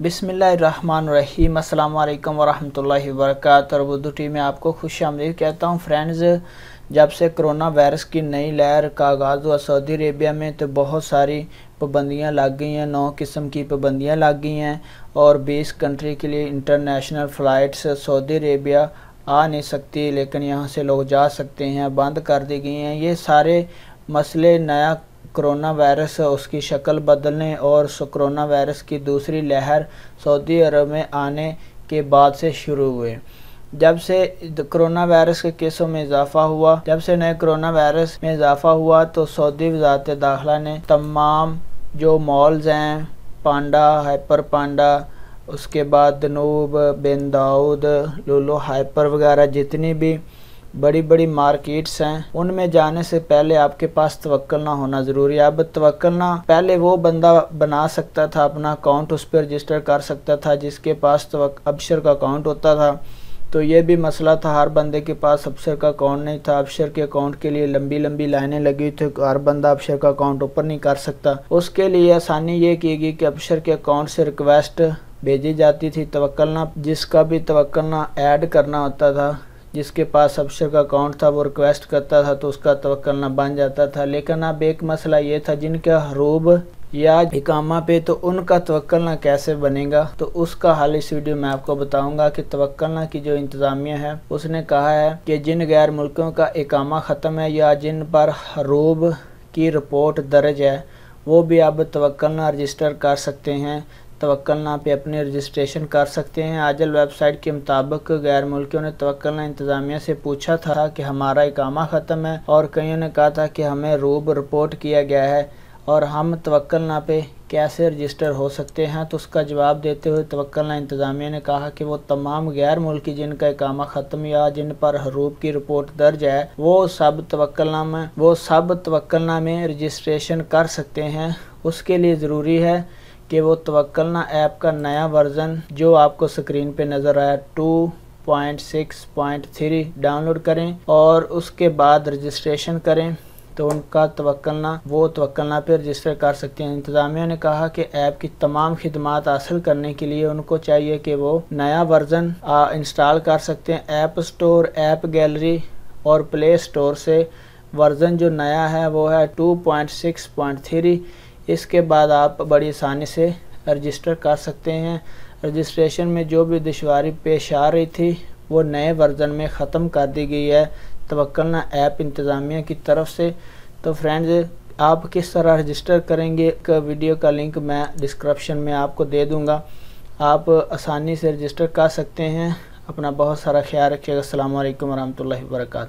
बिस्मिल्लाहिर्रहमानिर्रहीम। अस्सलाम वालेकुम वरहमतुल्लाहि वबरकातुहू। और उर्दू टीवी में आपको खुश आमदीद कहता हूँ। फ्रेंड्स, जब से कोरोना वायरस की नई लहर का आगाज़ हुआ सऊदी अरेबिया में, तो बहुत सारी पाबंदियाँ लग गई हैं। 9 किस्म की पाबंदियाँ लग गई हैं और 20 कंट्री के लिए इंटरनेशनल फ़्लाइट्स सऊदी अरेबिया आ नहीं सकती, लेकिन यहाँ से लोग जा सकते हैं, बंद कर दी गई हैं। ये सारे मसले नया कोरोना वायरस उसकी शक्ल बदलने और कोरोना वायरस की दूसरी लहर सऊदी अरब में आने के बाद से शुरू हुए। जब से कोरोना वायरस के केसों में इजाफा हुआ, तो सऊदी वज़ारत दाखिला ने तमाम जो मॉल्स हैं, पांडा, हाइपर पांडा, उसके बाद दनूब, बिन दाऊद, लुलु हाइपर वगैरह जितनी भी बड़ी बड़ी मार्केट्स हैं, उनमें जाने से पहले आपके पास तवक्कुल ना होना ज़रूरी है। अब तवक्कुल ना पहले वो बंदा बना सकता था, अपना अकाउंट उस पर रजिस्टर कर सकता था जिसके पास अबशर का अकाउंट होता था। तो ये भी मसला था, हर बंदे के पास अबशर का अकाउंट नहीं था। अबशर के अकाउंट के लिए लंबी लंबी लाइनें लगी थी, हर बंदा अबशर का अकाउंट ओपन नहीं कर सकता। उसके लिए आसानी ये की गई कि अबशर के अकाउंट से रिक्वेस्ट भेजी जाती थी। तवक्कुल ना जिसका भी तवक्कुल ना ऐड करना होता था, जिसके पास अबशर का अकाउंट था, वो रिक्वेस्ट करता था तो उसका तवक्कुल ना बन जाता था। लेकिन अब एक मसला ये था, जिनका हरूब या इकामा पे, तो उनका तवक्कुल ना कैसे बनेगा, तो उसका हल इस वीडियो में आपको बताऊंगा। कि तवक्कुल ना की जो इंतज़ामिया है उसने कहा है कि जिन गैर मुल्कों का इकामा ख़त्म है या जिन पर हरूब की रिपोर्ट दर्ज है, वो भी अब तवक्कुल ना रजिस्टर कर सकते हैं, तवक्कुल ना पे अपने रजिस्ट्रेशन कर सकते हैं। आजल वेबसाइट के मुताबिक गैर मुल्कियों ने तवक्कुल ना इंतज़ामिया से पूछा था कि हमारा इकामा ख़त्म है, और कईयों ने कहा था कि हमें हरूब रिपोर्ट किया गया है और हम तवक्कुल ना पे कैसे रजिस्टर हो सकते हैं। तो उसका जवाब देते हुए तवक्कुल ना इंतज़ामिया ने कहा कि वो तमाम गैर मुल्की जिनका इकामा ख़त्म या जिन पर हरूब की रिपोर्ट दर्ज है, वो सब तवक्कुल ना में रजिस्ट्रेशन कर सकते हैं। उसके लिए ज़रूरी है कि वो तवक्कुल ना ऐप का नया वर्ज़न जो आपको स्क्रीन पे नज़र आया 2.6.3 डाउनलोड करें और उसके बाद रजिस्ट्रेशन करें, तो उनका तवक्कुल ना पे रजिस्टर कर सकते हैं। इंतज़ामिया ने कहा कि ऐप की तमाम खिदमात हासिल करने के लिए उनको चाहिए कि वो नया वर्ज़न इंस्टॉल कर सकते हैं। ऐप स्टोर, ऐप गैलरी और प्ले स्टोर से वर्ज़न जो नया है वो है 2.6.3। इसके बाद आप बड़ी आसानी से रजिस्टर कर सकते हैं। रजिस्ट्रेशन में जो भी दुश्वारी पेश आ रही थी वो नए वर्ज़न में ख़त्म कर दी गई है तवक्कुल ना ऐप इंतज़ामिया की तरफ से। तो फ्रेंड्स, आप किस तरह रजिस्टर करेंगे, एक वीडियो का लिंक मैं डिस्क्रिप्शन में आपको दे दूँगा। आप आसानी से रजिस्टर कर सकते हैं। अपना बहुत सारा ख्याल रखिएगा। अस्सलाम वालेकुम वरहमतुल्लाहि वबरकातुहू।